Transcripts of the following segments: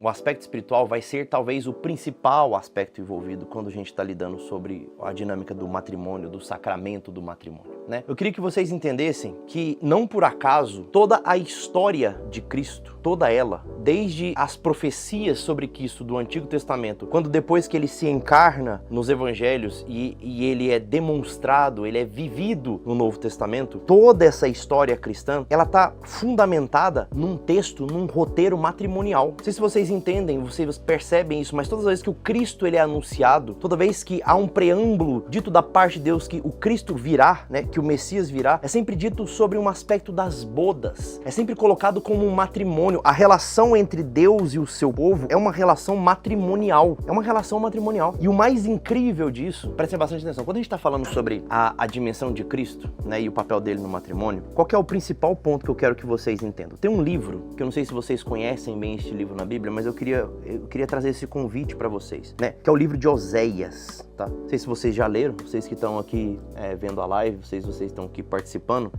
O aspecto espiritual vai ser talvez o principal aspecto envolvido quando a gente está lidando sobre a dinâmica do matrimônio, do sacramento do matrimônio, né? Eu queria que vocês entendessem que, não por acaso, toda a história de Cristo, toda ela, desde as profecias sobre Cristo do Antigo Testamento, quando depois que ele se encarna nos Evangelhos e ele é demonstrado, ele é vivido no Novo Testamento, toda essa história cristã, ela está fundamentada num texto, num roteiro matrimonial. Não sei se vocês entendem, vocês percebem isso, mas todas as vezes que o Cristo ele é anunciado, toda vez que há um preâmbulo dito da parte de Deus que o Cristo virá, né, que o Messias virá, é sempre dito sobre um aspecto das bodas. É sempre colocado como um matrimônio. A relação entre Deus e o seu povo é uma relação matrimonial. É uma relação matrimonial. E o mais incrível disso, prestem bastante atenção, quando a gente está falando sobre a dimensão de Cristo, né, e o papel dele no matrimônio, qual que é o principal ponto que eu quero que vocês entendam? Tem um livro, que eu não sei se vocês conhecem bem este livro na Bíblia, mas eu queria trazer esse convite para vocês, né? Que é o livro de Oséias, tá? Não sei se vocês já leram, vocês que estão aqui vendo a live, vocês estão aqui participando,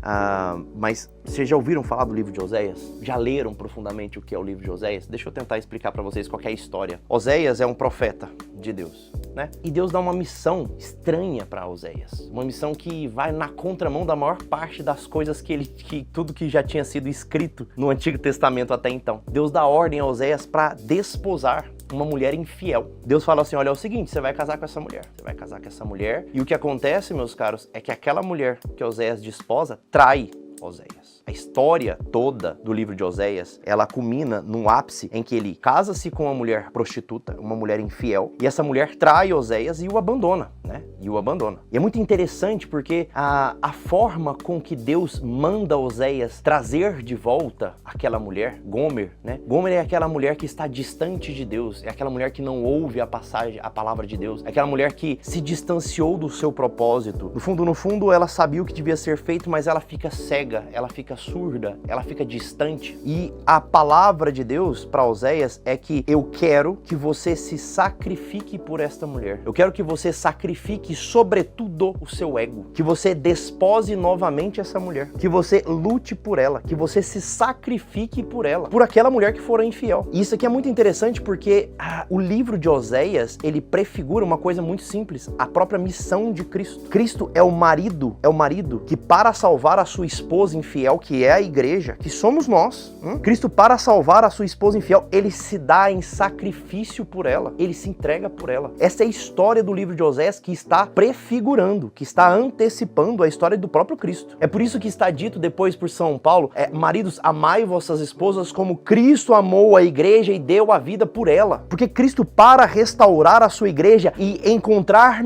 mas vocês já ouviram falar do livro de Oséias? Já leram profundamente o que é o livro de Oséias? Deixa eu tentar explicar para vocês qual que é a história. Oséias é um profeta de Deus, né? E Deus dá uma missão estranha para Oséias, uma missão que vai na contramão da maior parte das coisas que tudo que já tinha sido escrito no Antigo Testamento até então. Deus dá ordem a Oséias para desposar uma mulher infiel. Deus fala assim, olha, é o seguinte, você vai casar com essa mulher. Você vai casar com essa mulher. E o que acontece, meus caros, é que aquela mulher que Oséias desposa trai Oséias. A história toda do livro de Oséias, ela culmina num ápice em que ele casa-se com uma mulher prostituta, uma mulher infiel, e essa mulher trai Oséias e o abandona, né? E o abandona. E é muito interessante porque a forma com que Deus manda Oséias trazer de volta aquela mulher, Gomer, né? Gomer é aquela mulher que está distante de Deus, é aquela mulher que não ouve a palavra de Deus, é aquela mulher que se distanciou do seu propósito. No fundo, ela sabia o que devia ser feito, mas ela fica cega, ela fica surda, ela fica distante. E a palavra de Deus para Oséias é que eu quero que você se sacrifique por esta mulher. Eu quero que você sacrifique sobretudo o seu ego, que você despose novamente essa mulher, que você lute por ela, que você se sacrifique por ela, por aquela mulher que for infiel. E isso aqui é muito interessante porque o livro de Oséias, ele prefigura uma coisa muito simples, a própria missão de Cristo. Cristo é o marido que para salvar a sua esposa infiel, que é a igreja, que somos nós, Cristo, para salvar a sua esposa infiel, ele se dá em sacrifício por ela, ele se entrega por ela. Essa é a história do livro de Oséias que está prefigurando, que está antecipando a história do próprio Cristo. É por isso que está dito depois por São Paulo, maridos, amai vossas esposas como Cristo amou a igreja e deu a vida por ela. Porque Cristo, para restaurar a sua igreja e encontrar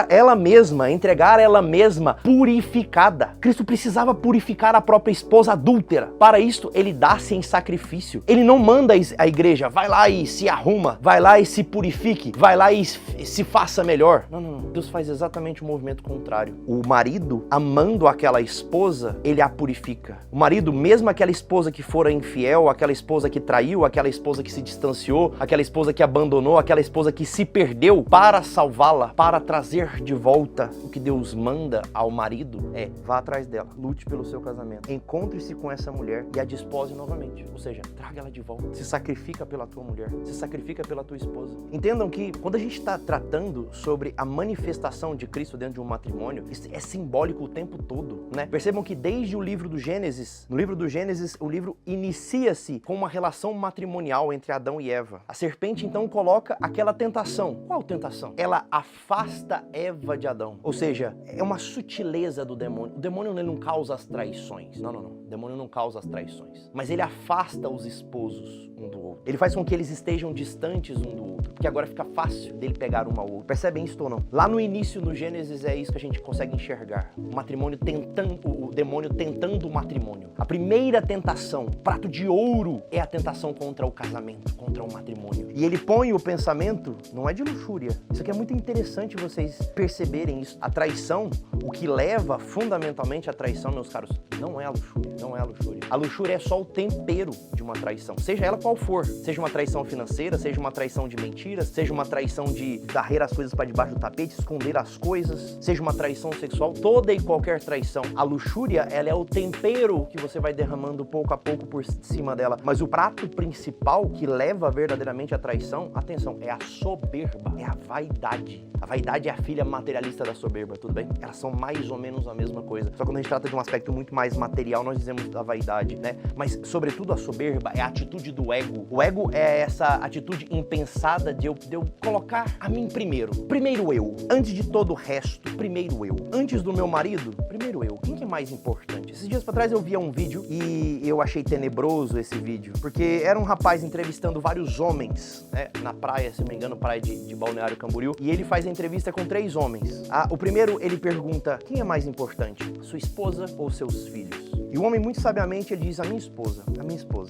ela mesma, entregar ela mesma purificada, Cristo precisava purificar a própria esposa adúltera. Para isto, ele dá-se em sacrifício. Ele não manda a igreja, vai lá e se arruma, vai lá e se purifique, vai lá e se faça melhor. Não. Deus faz exatamente o movimento contrário. O marido, amando aquela esposa, ele a purifica. O marido, mesmo aquela esposa que fora infiel, aquela esposa que traiu, aquela esposa que se distanciou, aquela esposa que abandonou, aquela esposa que se perdeu, para salvá-la, para trazer de volta, o que Deus manda ao marido é, vá atrás dela, lute pelo seu casamento, encontre-se com essa mulher e a despose novamente. Ou seja, traga ela de volta, se sacrifica pela tua mulher, se sacrifica pela tua esposa. Entendam que quando a gente está tratando sobre a manifestação de Cristo dentro de um matrimônio, isso é simbólico o tempo todo, né? Percebam que desde o livro do Gênesis, no livro do Gênesis, o livro inicia-se com uma relação matrimonial entre Adão e Eva. A serpente então coloca aquela tentação. Qual tentação? Ela afasta Eva de Adão. Ou seja, é uma sutileza do demônio. O demônio ele não causa as traições. Não. O demônio não causa as traições. Mas ele afasta os esposos um do outro. Ele faz com que eles estejam distantes um do outro. Porque agora fica fácil dele pegar um ao outro. Percebem isso ou não? Lá no início, no Gênesis, é isso que a gente consegue enxergar. O matrimônio tentando, o demônio tentando o matrimônio. A primeira tentação, prato de ouro, é a tentação contra o casamento, contra o matrimônio. E ele põe o pensamento, não é de luxúria. Isso aqui é muito interessante vocês perceberem isso. A traição, o que leva fundamentalmente à traição, meus caros, não é a luxúria. não é a luxúria. A luxúria é só o tempero de uma traição, seja ela qual for. Seja uma traição financeira, seja uma traição de mentiras, seja uma traição de varrer as coisas para debaixo do tapete, esconder as coisas, seja uma traição sexual, toda e qualquer traição. A luxúria, ela é o tempero que você vai derramando pouco a pouco por cima dela. Mas o prato principal que leva verdadeiramente à traição, atenção, é a soberba, é a vaidade. A vaidade é a filha materialista da soberba, tudo bem? Elas são mais ou menos a mesma coisa. Só que quando a gente trata de um aspecto muito mais material, nós dizemos da vaidade, né? Mas, sobretudo, a soberba é a atitude do ego. O ego é essa atitude impensada de eu colocar a mim primeiro. Primeiro eu. Antes de todo o resto, primeiro eu. Antes do meu marido, primeiro eu. Quem que é mais importante? Esses dias pra trás eu via um vídeo e eu achei tenebroso esse vídeo, porque era um rapaz entrevistando vários homens, né, na praia, se não me engano, praia de Balneário Camboriú, e ele faz a entrevista com 3 homens. O primeiro, ele pergunta, quem é mais importante, sua esposa ou seus filhos? E o homem, muito sabiamente, ele diz, a minha esposa,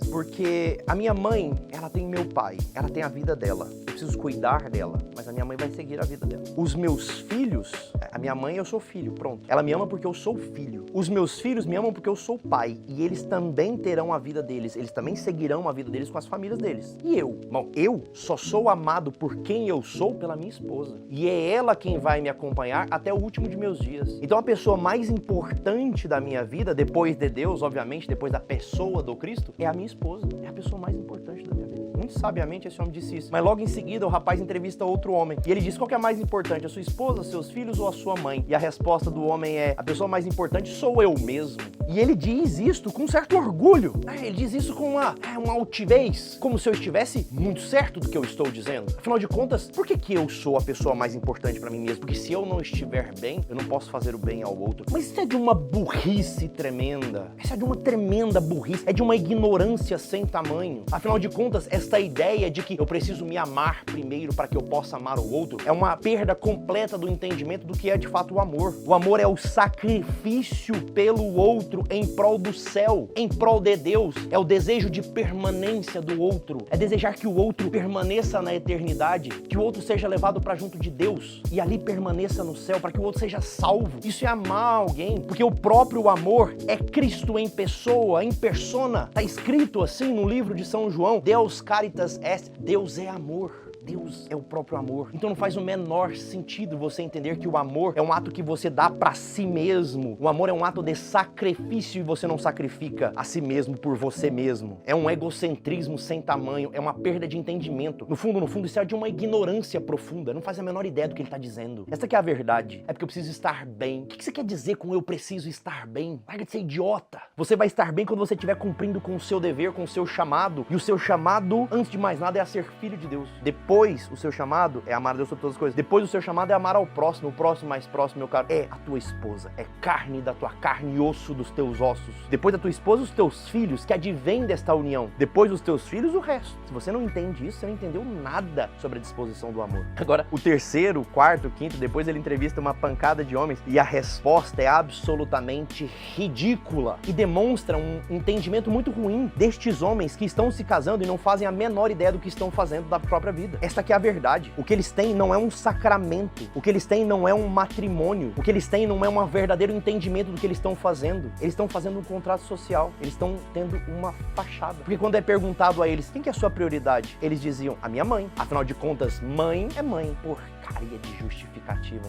porque a minha mãe, ela tem meu pai, ela tem a vida dela, eu preciso cuidar dela, mas a minha mãe vai seguir a vida dela. Os meus filhos, a minha mãe, eu sou filho, pronto. Ela me ama porque eu sou filho. Os meus filhos me amam porque eu sou pai, e eles também terão a vida deles, eles também seguirão a vida deles com as famílias deles. E eu? Bom, eu só sou amado por quem eu sou pela minha esposa, e é ela quem vai me acompanhar até o último de meus dias. Então a pessoa mais importante da minha vida, depois de Deus, obviamente, depois da pessoa do Cristo, é a minha esposa. É a pessoa mais importante da minha vida. Muito sabiamente esse homem disse isso. Mas logo em seguida o rapaz entrevista outro homem. E ele diz, qual que é a mais importante? A sua esposa, seus filhos ou a sua mãe? E a resposta do homem é, a pessoa mais importante sou eu mesmo. E ele diz isto com um certo orgulho. Ele diz isso com uma altivez. Como se eu estivesse muito certo do que eu estou dizendo. Afinal de contas, por que eu sou a pessoa mais importante para mim mesmo? Porque se eu não estiver bem, eu não posso fazer o bem ao outro. Mas isso é de uma burrice tremenda. Isso é de uma tremenda burrice. É de uma ignorância sem tamanho. Afinal de contas, esta ideia de que eu preciso me amar primeiro para que eu possa amar o outro é uma perda completa do entendimento do que é de fato o amor. O amor é o sacrifício pelo outro em prol do céu, em prol de Deus. É o desejo de permanência do outro. É desejar que o outro permaneça na eternidade, que o outro seja levado para junto de Deus e ali permaneça no céu, para que o outro seja salvo. Isso é amar alguém, porque o próprio amor é Cristo em pessoa, em persona. Está escrito assim no livro de São João, Deus caritas est, Deus é amor. Deus é o próprio amor. Então não faz o menor sentido você entender que o amor é um ato que você dá pra si mesmo. O amor é um ato de sacrifício e você não sacrifica a si mesmo por você mesmo. É um egocentrismo sem tamanho, é uma perda de entendimento. No fundo, isso é de uma ignorância profunda. Não faz a menor ideia do que ele tá dizendo. Essa aqui é a verdade. É porque eu preciso estar bem. O que você quer dizer com eu preciso estar bem? Larga de ser idiota. Você vai estar bem quando você estiver cumprindo com o seu dever, com o seu chamado. E o seu chamado, antes de mais nada, é a ser filho de Deus. Depois, o seu chamado é amar a Deus sobre todas as coisas. Depois, o seu chamado é amar ao próximo. O próximo mais próximo, meu caro, é a tua esposa. É carne da tua carne e osso dos teus ossos. Depois da tua esposa, os teus filhos, que advêm desta união. Depois dos teus filhos, o resto. Se você não entende isso, você não entendeu nada sobre a disposição do amor. Agora, o terceiro, o quarto, o quinto, depois ele entrevista uma pancada de homens e a resposta é absolutamente ridícula e demonstra um entendimento muito ruim destes homens que estão se casando e não fazem a menor ideia do que estão fazendo da própria vida. Esta aqui é a verdade. O que eles têm não é um sacramento. O que eles têm não é um matrimônio. O que eles têm não é um verdadeiro entendimento do que eles estão fazendo. Eles estão fazendo um contrato social. Eles estão tendo uma fachada. Porque quando é perguntado a eles, quem que é a sua prioridade? Eles diziam, a minha mãe. Afinal de contas, mãe é mãe. Porcaria de justificativa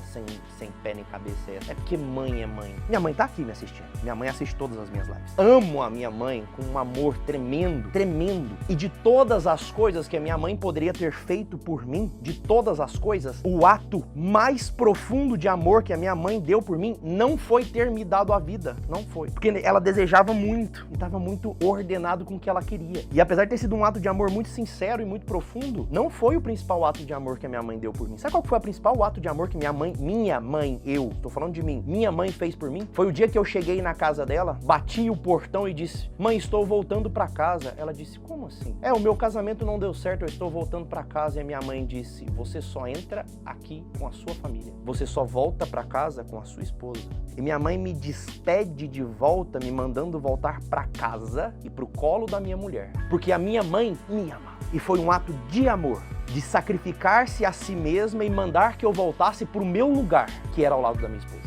sem pé nem cabeça é essa. É porque mãe é mãe. Minha mãe tá aqui me assistindo. Minha mãe assiste todas as minhas lives. Amo a minha mãe com um amor tremendo, tremendo. E de todas as coisas que a minha mãe poderia ter feito por mim, de todas as coisas, o ato mais profundo de amor que a minha mãe deu por mim não foi ter me dado a vida. Não foi. Porque ela desejava muito e estava muito ordenado com o que ela queria. E apesar de ter sido um ato de amor muito sincero e muito profundo, não foi o principal ato de amor que a minha mãe deu por mim. Sabe qual foi o principal ato de amor que minha mãe, eu, tô falando de mim, minha mãe fez por mim? Foi o dia que eu cheguei na casa dela, bati o portão e disse, mãe, estou voltando pra casa. Ela disse, como assim? O meu casamento não deu certo, eu estou voltando pra casa. E a minha mãe disse, você só entra aqui com a sua família. Você só volta pra casa com a sua esposa. E minha mãe me despede de volta, me mandando voltar pra casa e pro colo da minha mulher. Porque a minha mãe me ama. E foi um ato de amor, de sacrificar-se a si mesma e mandar que eu voltasse pro meu lugar, que era ao lado da minha esposa.